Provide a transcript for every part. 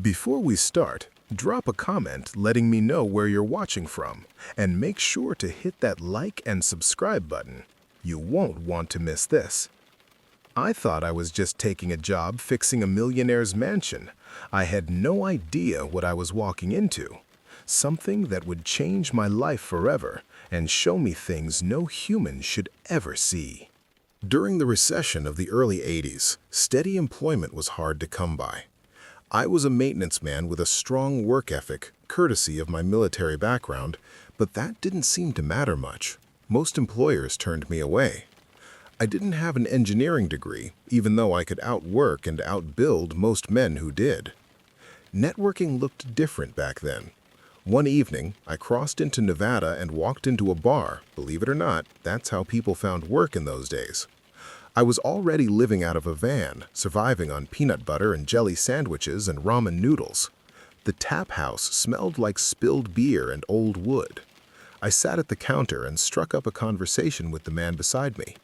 Before we start, drop a comment letting me know where you're watching from, and make sure to hit that like and subscribe button. You won't want to miss this. I thought I was just taking a job fixing a millionaire's mansion. I had no idea what I was walking into. Something that would change my life forever and show me things no human should ever see. During the recession of the early 80s, steady employment was hard to come by. I was a maintenance man with a strong work ethic, courtesy of my military background, but that didn't seem to matter much. Most employers turned me away. I didn't have an engineering degree, even though I could outwork and outbuild most men who did. Networking looked different back then. One evening, I crossed into Nevada and walked into a bar. Believe it or not, that's how people found work in those days. I was already living out of a van, surviving on peanut butter and jelly sandwiches and ramen noodles. The tap house smelled like spilled beer and old wood. I sat at the counter and struck up a conversation with the man beside me.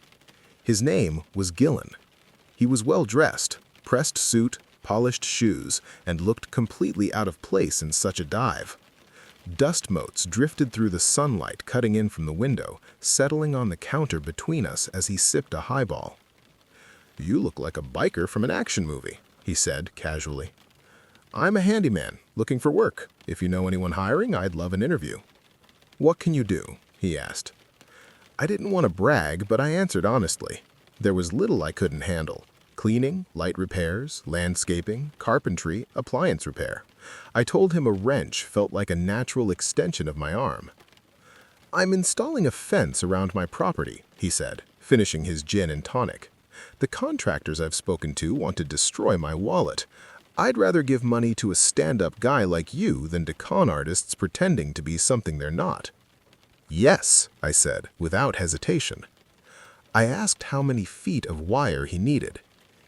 His name was Gillen. He was well-dressed, pressed suit, polished shoes, and looked completely out of place in such a dive. Dust motes drifted through the sunlight cutting in from the window, settling on the counter between us as he sipped a highball. "You look like a biker from an action movie," he said casually. "I'm a handyman, looking for work. If you know anyone hiring, I'd love an interview." "What can you do?" he asked. I didn't want to brag, but I answered honestly. There was little I couldn't handle. Cleaning, light repairs, landscaping, carpentry, appliance repair. I told him a wrench felt like a natural extension of my arm. "I'm installing a fence around my property," he said, finishing his gin and tonic. "The contractors I've spoken to want to destroy my wallet. I'd rather give money to a stand-up guy like you than to con artists pretending to be something they're not." "Yes," I said, without hesitation. I asked how many feet of wire he needed.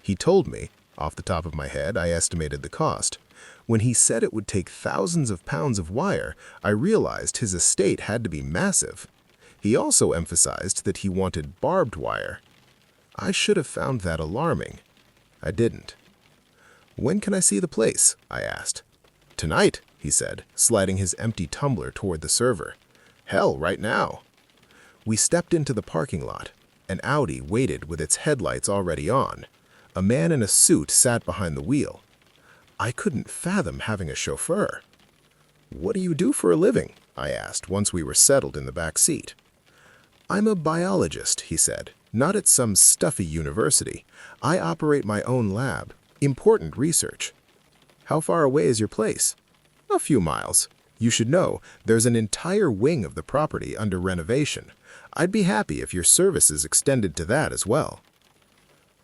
He told me. Off the top of my head, I estimated the cost. When he said it would take thousands of pounds of wire, I realized his estate had to be massive. He also emphasized that he wanted barbed wire. I should have found that alarming. I didn't. "When can I see the place?" I asked. "Tonight," he said, sliding his empty tumbler toward the server. "Hell, right now." We stepped into the parking lot. An Audi waited with its headlights already on. A man in a suit sat behind the wheel. I couldn't fathom having a chauffeur. "What do you do for a living?" I asked once we were settled in the back seat. "I'm a biologist," he said. "Not at some stuffy university. I operate my own lab. Important research." "How far away is your place?" "A few miles. You should know, there's an entire wing of the property under renovation. I'd be happy if your services extended to that as well."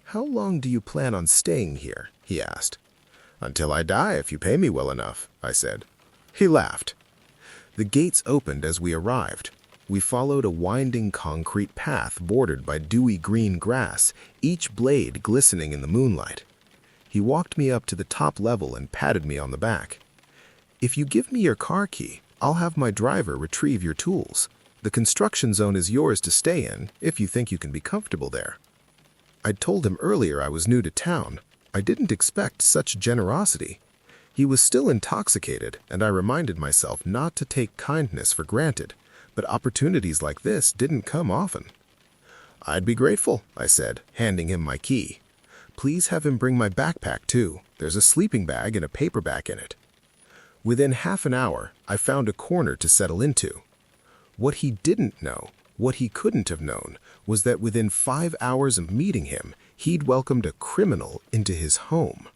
"How long do you plan on staying here?" he asked. "Until I die, if you pay me well enough," I said. He laughed. The gates opened as we arrived. We followed a winding concrete path bordered by dewy green grass, each blade glistening in the moonlight. He walked me up to the top level and patted me on the back. "If you give me your car key, I'll have my driver retrieve your tools. The construction zone is yours to stay in if you think you can be comfortable there." I'd told him earlier I was new to town. I didn't expect such generosity. He was still intoxicated, and I reminded myself not to take kindness for granted, but opportunities like this didn't come often. "I'd be grateful," I said, handing him my key. "Please have him bring my backpack too. There's a sleeping bag and a paperback in it." Within half an hour, I found a corner to settle into. What he didn't know, what he couldn't have known, was that within 5 hours of meeting him, he'd welcomed a criminal into his home.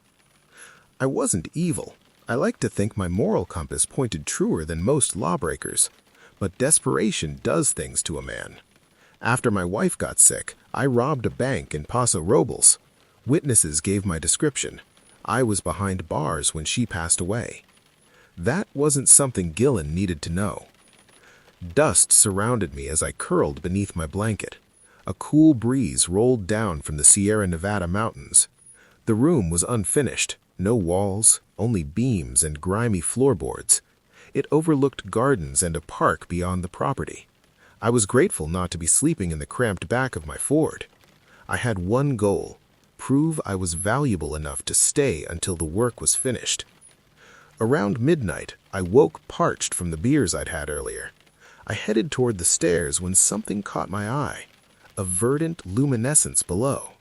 I wasn't evil. I like to think my moral compass pointed truer than most lawbreakers. But desperation does things to a man. After my wife got sick, I robbed a bank in Paso Robles. Witnesses gave my description. I was behind bars when she passed away. That wasn't something Gillen needed to know. Dust surrounded me as I curled beneath my blanket. A cool breeze rolled down from the Sierra Nevada mountains. The room was unfinished. No walls, only beams and grimy floorboards. It overlooked gardens and a park beyond the property. I was grateful not to be sleeping in the cramped back of my Ford. I had one goal: prove I was valuable enough to stay until the work was finished. Around midnight, I woke parched from the beers I'd had earlier. I headed toward the stairs when something caught my eye, a verdant luminescence below.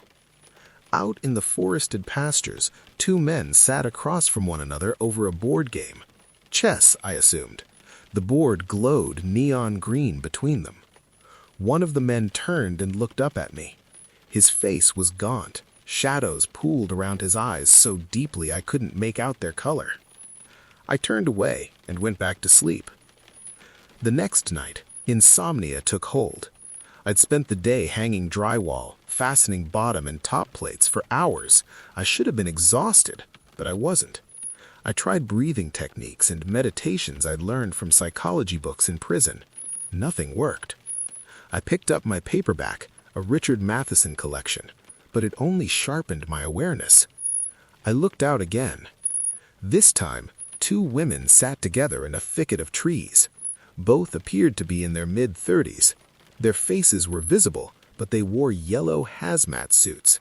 Out in the forested pastures, two men sat across from one another over a board game. Chess, I assumed. The board glowed neon green between them. One of the men turned and looked up at me. His face was gaunt, shadows pooled around his eyes so deeply I couldn't make out their color. I turned away and went back to sleep. The next night, insomnia took hold. I'd spent the day hanging drywall, fastening bottom and top plates for hours. I should have been exhausted, but I wasn't. I tried breathing techniques and meditations I'd learned from psychology books in prison. Nothing worked. I picked up my paperback, a Richard Matheson collection, but it only sharpened my awareness. I looked out again. This time, two women sat together in a thicket of trees. Both appeared to be in their mid-30s. Their faces were visible, but they wore yellow hazmat suits.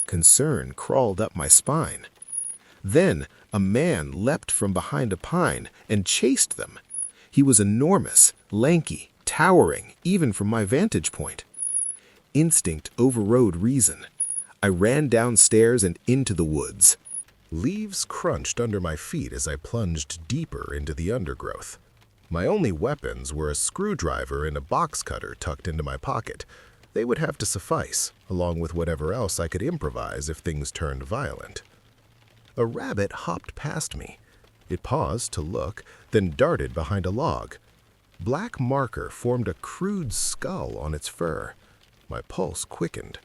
Concern crawled up my spine. Then, a man leapt from behind a pine and chased them. He was enormous, lanky, towering, even from my vantage point. Instinct overrode reason. I ran downstairs and into the woods. Leaves crunched under my feet as I plunged deeper into the undergrowth. My only weapons were a screwdriver and a box cutter tucked into my pocket. They would have to suffice, along with whatever else I could improvise if things turned violent. A rabbit hopped past me. It paused to look, then darted behind a log. Black marker formed a crude skull on its fur. My pulse quickened.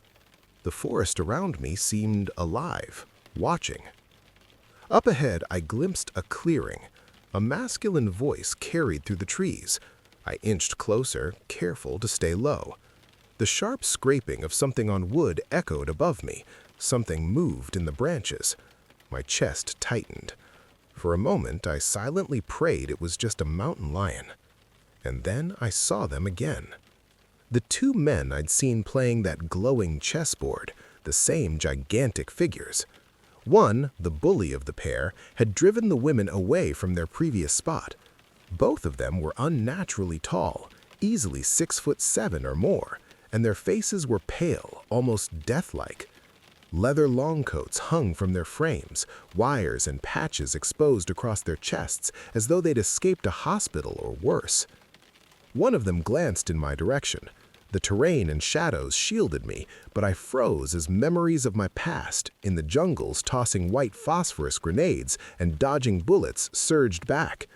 The forest around me seemed alive, watching. Up ahead, I glimpsed a clearing. A masculine voice carried through the trees. I inched closer, careful to stay low. The sharp scraping of something on wood echoed above me. Something moved in the branches. My chest tightened. For a moment, I silently prayed it was just a mountain lion. And then I saw them again. The two men I'd seen playing that glowing chessboard, the same gigantic figures. One, the bully of the pair, had driven the women away from their previous spot. Both of them were unnaturally tall, easily 6'7" or more, and their faces were pale, almost death-like. Leather longcoats hung from their frames, wires and patches exposed across their chests as though they'd escaped a hospital or worse. One of them glanced in my direction. The terrain and shadows shielded me, but I froze as memories of my past, in the jungles tossing white phosphorus grenades and dodging bullets, surged back.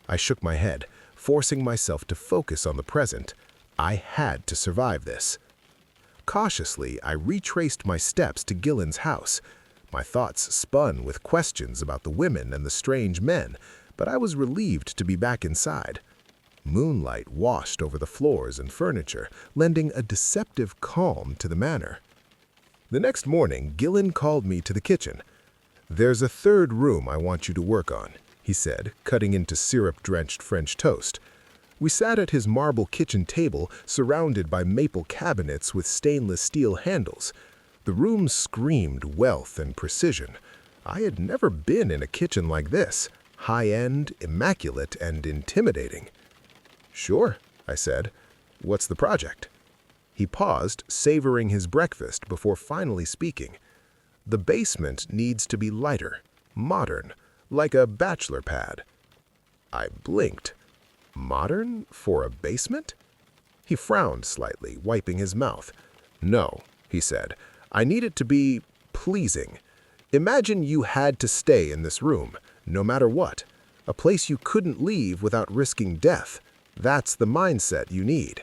I shook my head, forcing myself to focus on the present. I had to survive this. Cautiously, I retraced my steps to Gillen's house. My thoughts spun with questions about the women and the strange men, but I was relieved to be back inside. Moonlight washed over the floors and furniture, lending a deceptive calm to the manor. The next morning, Gillen called me to the kitchen. "There's a third room I want you to work on," he said, cutting into syrup-drenched French toast. We sat at his marble kitchen table, surrounded by maple cabinets with stainless steel handles. The room screamed wealth and precision. I had never been in a kitchen like this, high-end, immaculate, and intimidating. "Sure," I said. "What's the project?" He paused, savoring his breakfast before finally speaking. "The basement needs to be lighter, modern, like a bachelor pad." I blinked. Modern for a basement? He frowned slightly, wiping his mouth. "No," he said. "I need it to be pleasing. Imagine you had to stay in this room, no matter what. A place you couldn't leave without risking death. That's the mindset you need."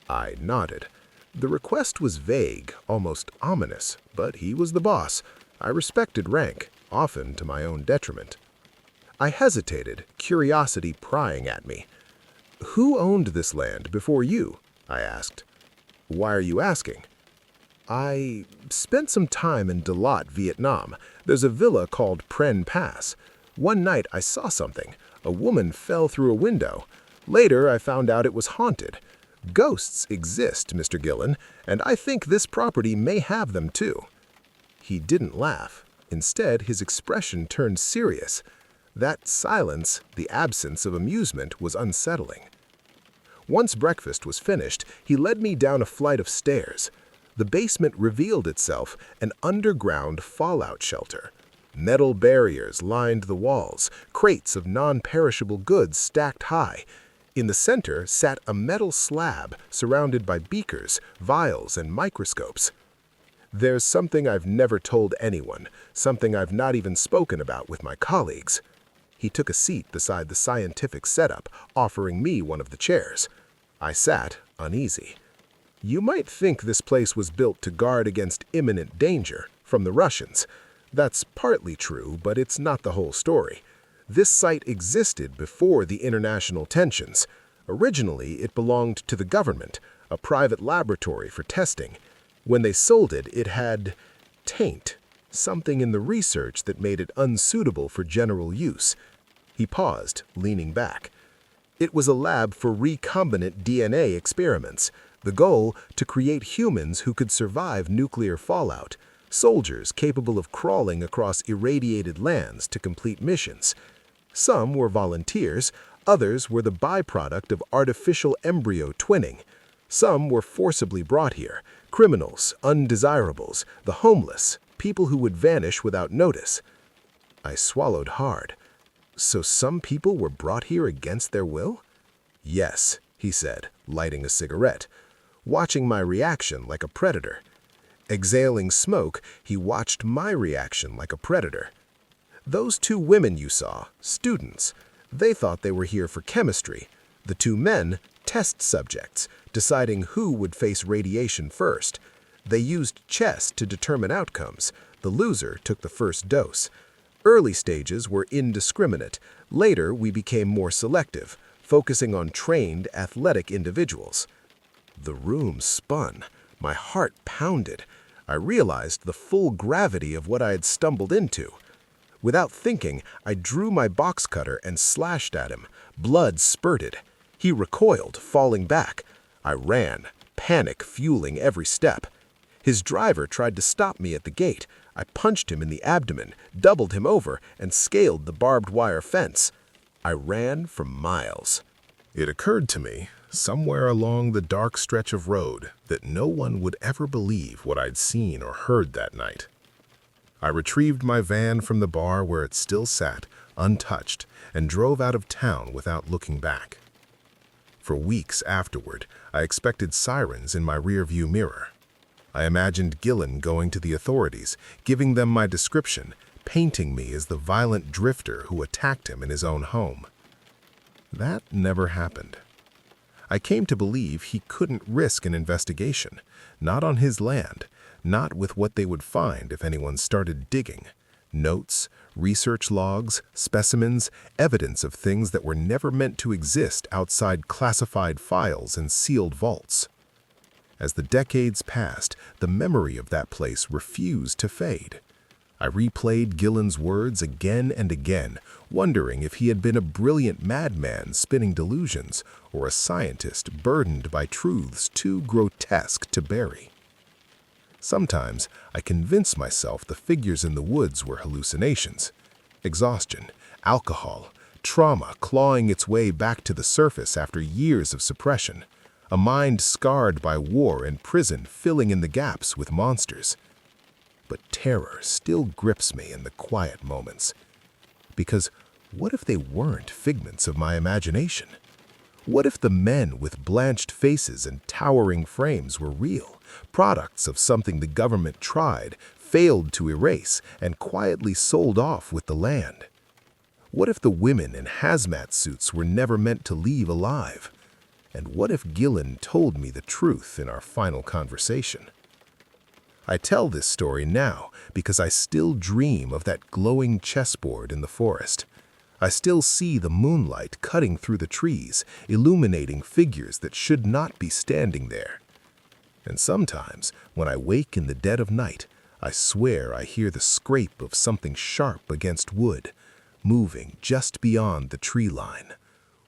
I nodded. The request was vague, almost ominous, but he was the boss. I respected rank, often to my own detriment. I hesitated, curiosity prying at me. "Who owned this land before you?" I asked. "Why are you asking?" "I spent some time in Dalat, Vietnam. There's a villa called Pren Pass. One night I saw something. A woman fell through a window. Later, I found out it was haunted. Ghosts exist, Mr. Gillen, and I think this property may have them too." He didn't laugh. Instead, his expression turned serious. That silence, the absence of amusement, was unsettling. Once breakfast was finished, he led me down a flight of stairs. The basement revealed itself an underground fallout shelter. Metal barriers lined the walls, crates of non-perishable goods stacked high. In the center sat a metal slab surrounded by beakers, vials, and microscopes. There's something I've never told anyone, something I've not even spoken about with my colleagues. He took a seat beside the scientific setup, offering me one of the chairs. I sat, uneasy. You might think this place was built to guard against imminent danger from the Russians. That's partly true, but it's not the whole story. This site existed before the international tensions. Originally, it belonged to the government, a private laboratory for testing. When they sold it, it had taint, something in the research that made it unsuitable for general use. He paused, leaning back. It was a lab for recombinant DNA experiments. The goal, to create humans who could survive nuclear fallout, soldiers capable of crawling across irradiated lands to complete missions. Some were volunteers, others were the byproduct of artificial embryo twinning. Some were forcibly brought here, criminals, undesirables, the homeless, people who would vanish without notice. I swallowed hard. So some people were brought here against their will? Yes, he said, lighting a cigarette, watching my reaction like a predator. Exhaling smoke, he watched my reaction like a predator. Those two women you saw, students, they thought they were here for chemistry. The two men, test subjects, deciding who would face radiation first. They used chess to determine outcomes. The loser took the first dose. Early stages were indiscriminate. Later, we became more selective, focusing on trained, athletic individuals. The room spun. My heart pounded. I realized the full gravity of what I had stumbled into. Without thinking, I drew my box cutter and slashed at him. Blood spurted. He recoiled, falling back. I ran, panic fueling every step. His driver tried to stop me at the gate. I punched him in the abdomen, doubled him over, and scaled the barbed wire fence. I ran for miles. It occurred to me, somewhere along the dark stretch of road, that no one would ever believe what I'd seen or heard that night. I retrieved my van from the bar where it still sat, untouched, and drove out of town without looking back. For weeks afterward, I expected sirens in my rearview mirror. I imagined Gillen going to the authorities, giving them my description, painting me as the violent drifter who attacked him in his own home. That never happened. I came to believe he couldn't risk an investigation, not on his land, not with what they would find if anyone started digging. Notes, research logs, specimens, evidence of things that were never meant to exist outside classified files and sealed vaults. As the decades passed, the memory of that place refused to fade. I replayed Gillen's words again and again, wondering if he had been a brilliant madman spinning delusions or a scientist burdened by truths too grotesque to bury. Sometimes I convinced myself the figures in the woods were hallucinations. Exhaustion, alcohol, trauma clawing its way back to the surface after years of suppression. A mind scarred by war and prison filling in the gaps with monsters. But terror still grips me in the quiet moments. Because what if they weren't figments of my imagination? What if the men with blanched faces and towering frames were real, products of something the government tried, failed to erase, and quietly sold off with the land? What if the women in hazmat suits were never meant to leave alive? And what if Gillen told me the truth in our final conversation? I tell this story now because I still dream of that glowing chessboard in the forest. I still see the moonlight cutting through the trees, illuminating figures that should not be standing there. And sometimes, when I wake in the dead of night, I swear I hear the scrape of something sharp against wood, moving just beyond the tree line,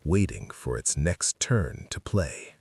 waiting for its next turn to play.